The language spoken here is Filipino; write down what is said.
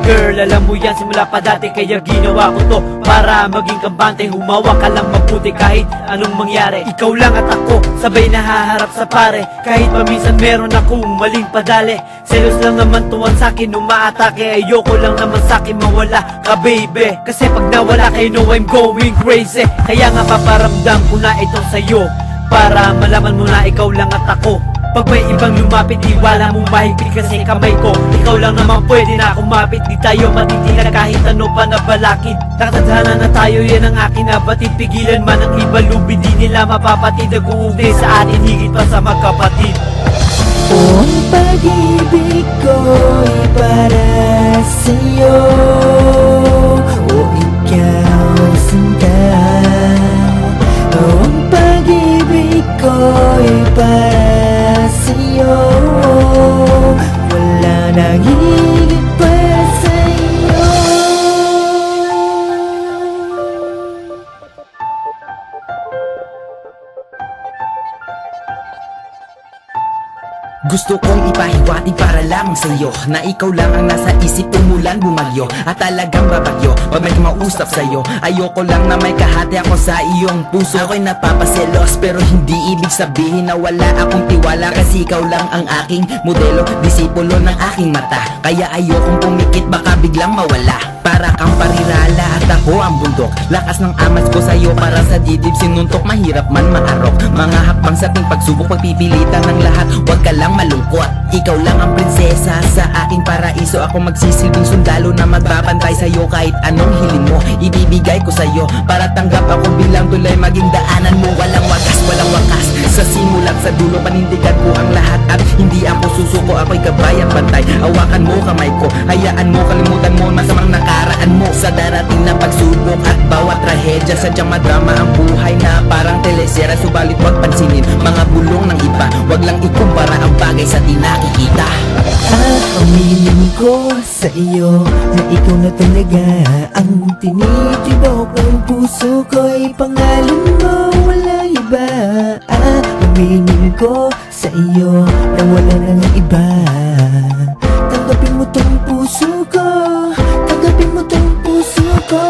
girl, alam mo yan simula pa dati, kaya ginawa ko to para maging kabante. Humawa ka lang mabuti kahit anong mangyari. Ikaw lang at ako, sabay nahaharap sa pare. Kahit paminsan meron akong maling padali. Selos lang naman tuwan sa'kin, umaatake. Ayoko lang naman sa'kin mawala ka baby. Kasi pag nawala kayo, know I'm going crazy. Kaya nga paparamdam ko na ito sa'yo, para malaman mo na ikaw lang at ako. Pag may ibang lumapit, iwala mong mahigpit kasi kamay ko. Ikaw lang naman pwede na kumapit. Di tayo matitilan kahit ano pa na balakid. Nakatadhana na tayo, yan ang akin na batid. Pigilan man ang iba lubi, di nila mapapatid. Nag-uugnay sa atin higit pa sa magkapatid. Ang pag-ibig ko'y para sa'yo, o ikaw sinta. Ang pag-ibig ko'y para sa'yo, wala nang higit pa sa'yo. Gusto kong ipahiwatig para lamang sa'yo, na ikaw lang ang nasa isip umulan bumagyo. At talagang babagyo pag may kumausap sa'yo. Ayoko lang na may kahati ako sa iyong puso. Ako'y napapaselos pero hindi ibig sabihin na wala akong tiwala. Kasi ikaw lang ang aking modelo, disipulo ng aking mata. Kaya ayokong pumikit baka biglang mawala. Para kang parirala at ako ang bundok. Lakas ng amas ko sa'yo para sa dibdib sinuntok. Mahirap man maarok, mga hakbang sa ating pagsubok. Pagpipilitan ng lahat, huwag ka lang malungkot. Ikaw lang ang prinsesa sa aking paraiso. Ako magsisilbing sundalo na magbabantay sa'yo. Kahit anong hiling mo, ibibigay ko sa'yo. Para tanggap ako bilang tulay, maging daanan mo. Walang wagas, walang wakas. Sa simulat sa dulo, panindigan ko ang lahat. At hindi ako susuko, ako'y kabayang bantay. Hawakan mo kamay ko, hayaan mo, kalimutan mo masamang nakaraan mo. Sa darating na pagsubok at bawat trahedya, sadyang madrama ang buhay na parang telesera. Subalit huwag pansinin mga bulong ng iba. Huwag lang ikumpara ang bagay sa di nakikita. Aminin ko sa iyo na ikaw na talaga ang tinitibok ng puso ko'y pangalan mo, walang iba. Aminin ko sa iyo na wala nang iba. Tanggapin mo tong puso ko, tanggapin mo tong puso ko.